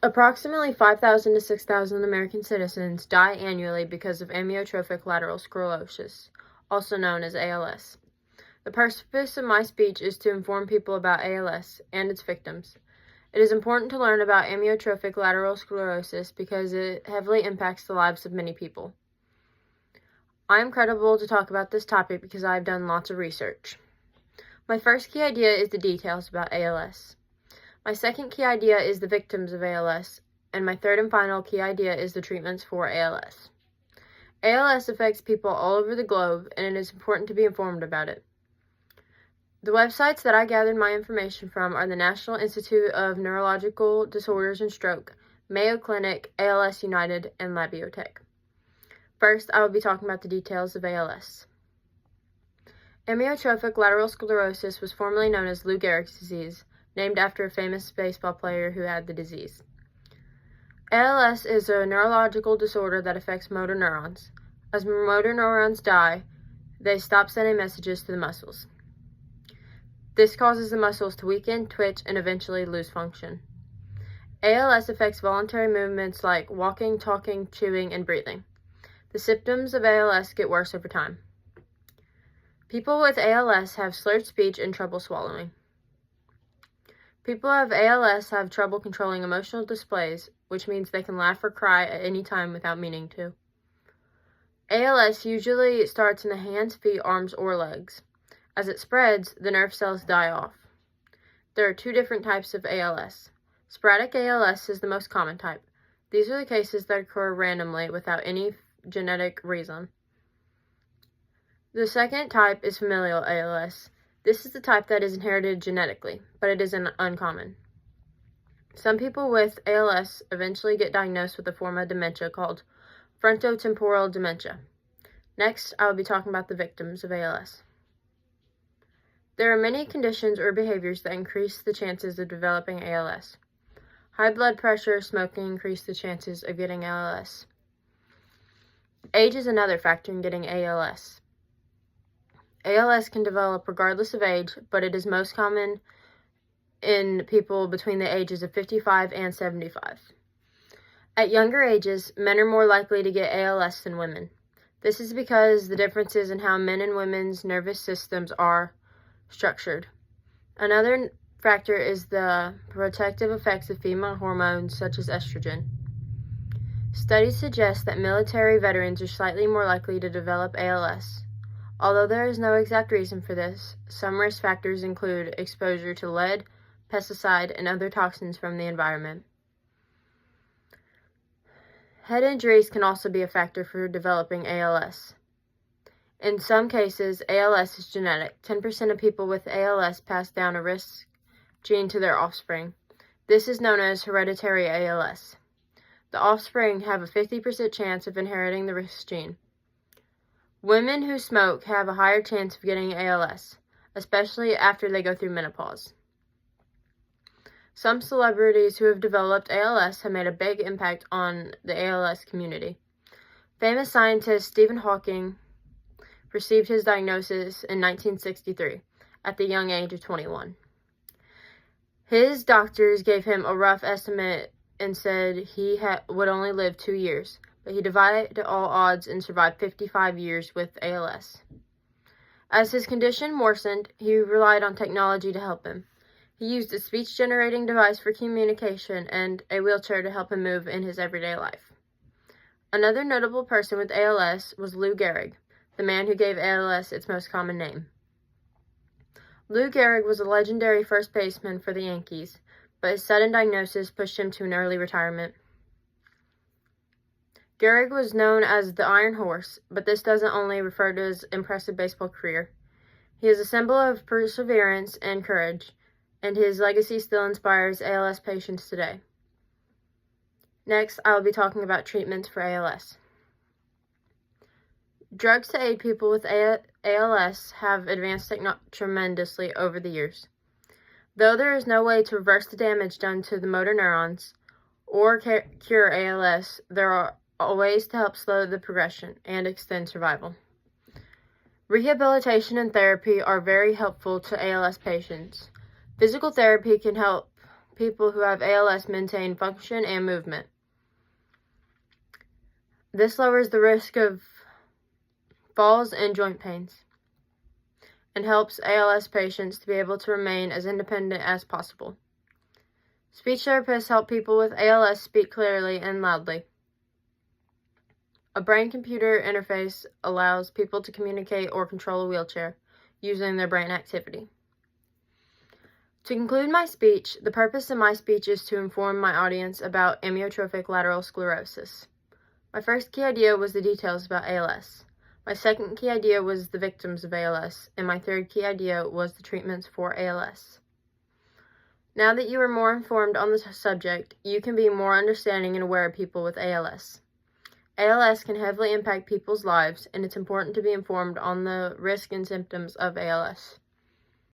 Approximately 5,000 to 6,000 American citizens die annually because of amyotrophic lateral sclerosis, also known as ALS. The purpose of my speech is to inform people about ALS and its victims. It is important to learn about amyotrophic lateral sclerosis because it heavily impacts the lives of many people. I am credible to talk about this topic because I have done lots of research. My first key idea is the details about ALS. My second key idea is the victims of ALS, and my third and final key idea is the treatments for ALS. ALS affects people all over the globe, and it is important to be informed about it. The websites that I gathered my information from are the National Institute of Neurological Disorders and Stroke, Mayo Clinic, ALS United, and Labiotech. First, I will be talking about the details of ALS. Amyotrophic lateral sclerosis was formerly known as Lou Gehrig's disease, named after a famous baseball player who had the disease. ALS is a neurological disorder that affects motor neurons. As motor neurons die, they stop sending messages to the muscles. This causes the muscles to weaken, twitch, and eventually lose function. ALS affects voluntary movements like walking, talking, chewing, and breathing. The symptoms of ALS get worse over time. People with ALS have slurred speech and trouble swallowing. People who have ALS have trouble controlling emotional displays, which means they can laugh or cry at any time without meaning to. ALS usually starts in the hands, feet, arms, or legs. As it spreads, the nerve cells die off. There are two different types of ALS. Sporadic ALS is the most common type. These are the cases that occur randomly without any genetic reason. The second type is familial ALS. This is the type that is inherited genetically, but it isn't uncommon. Some people with ALS eventually get diagnosed with a form of dementia called frontotemporal dementia. Next, I will be talking about the victims of ALS. There are many conditions or behaviors that increase the chances of developing ALS. High blood pressure, smoking increase the chances of getting ALS. Age is another factor in getting ALS. ALS can develop regardless of age, but it is most common in people between the ages of 55 and 75. At younger ages, men are more likely to get ALS than women. This is because the differences in how men and women's nervous systems are structured. Another factor is the protective effects of female hormones such as estrogen. Studies suggest that military veterans are slightly more likely to develop ALS. Although there is no exact reason for this, some risk factors include exposure to lead, pesticide, and other toxins from the environment. Head injuries can also be a factor for developing ALS. In some cases, ALS is genetic. 10% of people with ALS pass down a risk gene to their offspring. This is known as hereditary ALS. The offspring have a 50% chance of inheriting the risk gene. Women who smoke have a higher chance of getting ALS, especially after they go through menopause. Some celebrities who have developed ALS have made a big impact on the ALS community. Famous scientist Stephen Hawking received his diagnosis in 1963 at the young age of 21. His doctors gave him a rough estimate and said he would only live 2 years, but he defied all odds and survived 55 years with ALS. As his condition worsened, he relied on technology to help him. He used a speech-generating device for communication and a wheelchair to help him move in his everyday life. Another notable person with ALS was Lou Gehrig, the man who gave ALS its most common name. Lou Gehrig was a legendary first baseman for the Yankees, but his sudden diagnosis pushed him to an early retirement. Gehrig was known as the Iron Horse, but this doesn't only refer to his impressive baseball career. He is a symbol of perseverance and courage, and his legacy still inspires ALS patients today. Next, I will be talking about treatments for ALS. Drugs to aid people with ALS have advanced tremendously over the years. Though there is no way to reverse the damage done to the motor neurons or cure ALS, there are ways to help slow the progression and extend survival. Rehabilitation and therapy are very helpful to ALS patients. Physical therapy can help people who have ALS maintain function and movement. This lowers the risk of falls and joint pains and helps ALS patients to be able to remain as independent as possible. Speech therapists help people with ALS speak clearly and loudly. A brain-computer interface allows people to communicate or control a wheelchair using their brain activity. To conclude my speech, the purpose of my speech is to inform my audience about amyotrophic lateral sclerosis. My first key idea was the details about ALS. My second key idea was the victims of ALS, and my third key idea was the treatments for ALS. Now that you are more informed on the subject, you can be more understanding and aware of people with ALS. ALS can heavily impact people's lives, and it's important to be informed on the risk and symptoms of ALS.